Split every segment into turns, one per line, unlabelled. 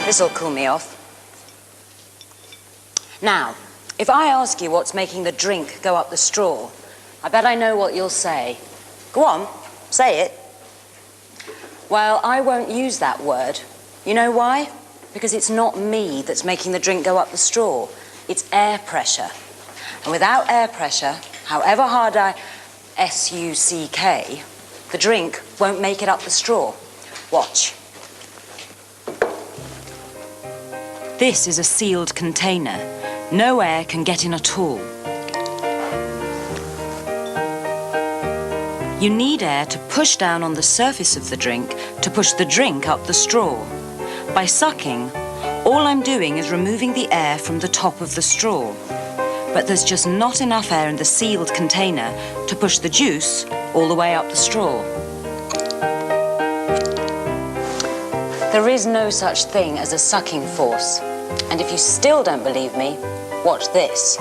This'll cool me off. Now, if I ask you what's making the drink go up the straw, I bet I know what you'll say. Go on, say it. Well, I won't use that word. You know why? Because it's not me that's making the drink go up the straw. It's air pressure. And without air pressure, however hard I S-U-C-K, the drink won't make it up the straw. Watch. This is a sealed container. No air can get in at all. You need air to push down on the surface of the drink to push the drink up the straw. By sucking, all I'm doing is removing the air from the top of the straw. But there's just not enough air in the sealed container to push the juice all the way up the straw. There is no such thing as a sucking force. And if you still don't believe me, watch this.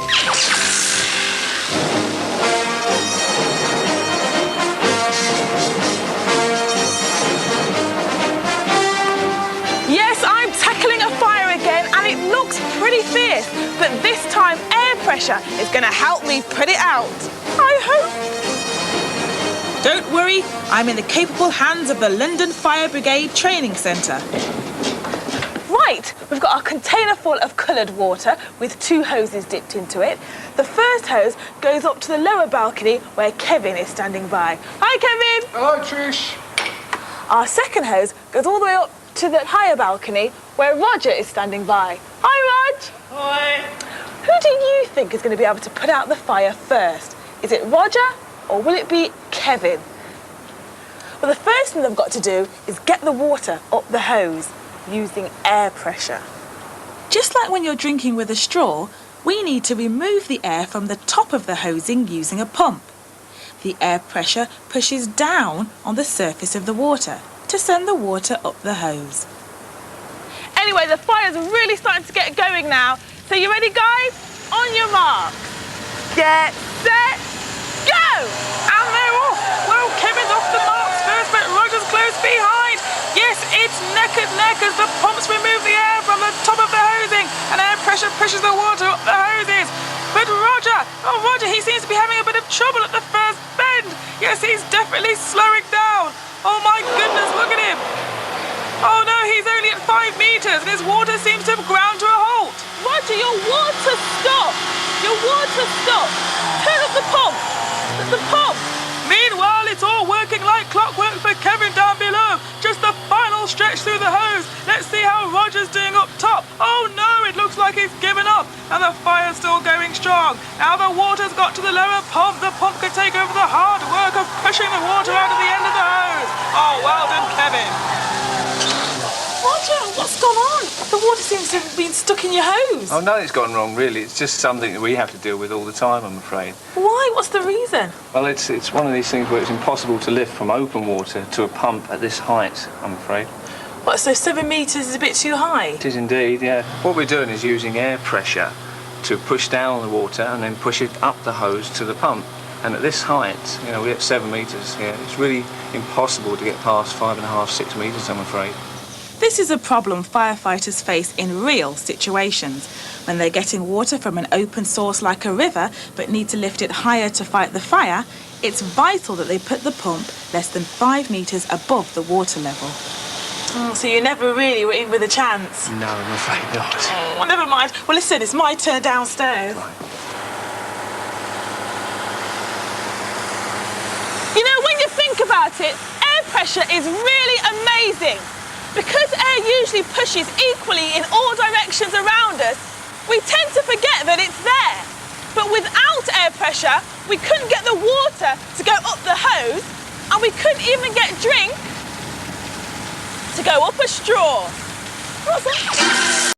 Yes, I'm tackling a fire again, and it looks pretty fierce, but this time air pressure is going to help me put it out. I hope. Don't worry, I'm in the capable hands of the London Fire Brigade Training Centre. Right, we've got our container full of coloured water with 2 hoses dipped into it. The first hose goes up to the lower balcony where Kevin is standing by. Hi, Kevin!
Hello, Trish.
Our second hose goes all the way up to the higher balcony where Roger is standing by. Hi, Rog!
Hi.
Who do you think is going to be able to put out the fire first? Is it Roger or will it be Kevin? Well, the first thing they've got to do is get the water up the hose using air pressure. Just like when you're drinking with a straw, we need to remove the air from the top of the hosing using a pump. The air pressure pushes down on the surface of the water to send the water up the hose. Anyway, the fire's really starting to get going now. So you ready, guys? On your mark. Get set, go! And they're off. Well, Kevin's off the marks first, but Roger's close behind. Yes, it's neck and neck as the pumps remove the air from the top of the hosing and air pressure pushes the water up the hoses. But Roger, he seems to be having a bit of trouble at the first bend. Yes, he's definitely slowing down. Oh my goodness, look at him. Oh no, he's only at 5 metres and his water seems to have ground to a halt. Roger, your water stopped. Your water stopped. Turn up the pump. The pump. Meanwhile, it's all working like clockwork for Kevin down below. Just the final stretch through the hose. Let's see how Roger's doing up top. Oh no, it looks like he's given up. And the fire's still going strong. Now the water's got to the lower pump. The pump can take over the hard work of pushing the water out of the end of the hose. Oh, well done, Kevin. Roger, what's gone on? The water seems to have been stuck in your hose.
Oh, nothing's gone wrong, really. It's just something that we have to deal with all the time, I'm afraid.
Why? What's the reason?
Well, it's one of these things where it's impossible to lift from open water to a pump at this height, I'm afraid.
What, so 7 metres is a bit too high?
It is indeed, yeah. What we're doing is using air pressure to push down the water and then push it up the hose to the pump. And at this height, you know, we're at 7 metres, yeah. It's really impossible to get past 5.5, 6 metres, I'm afraid.
This is a problem firefighters face in real situations. When they're getting water from an open source like a river, but need to lift it higher to fight the fire, it's vital that they put the pump less than 5 metres above the water level. So you never really were in with a chance?
No, I'm afraid not.
Oh, never mind. Well, listen, it's my turn downstairs.
Right.
You know, when you think about it, air pressure is really amazing. Because air usually pushes equally in all directions around us, we tend to forget that it's there. But without air pressure, we couldn't get the water to go up the hose, and we couldn't even get drink to go up a straw. What's that?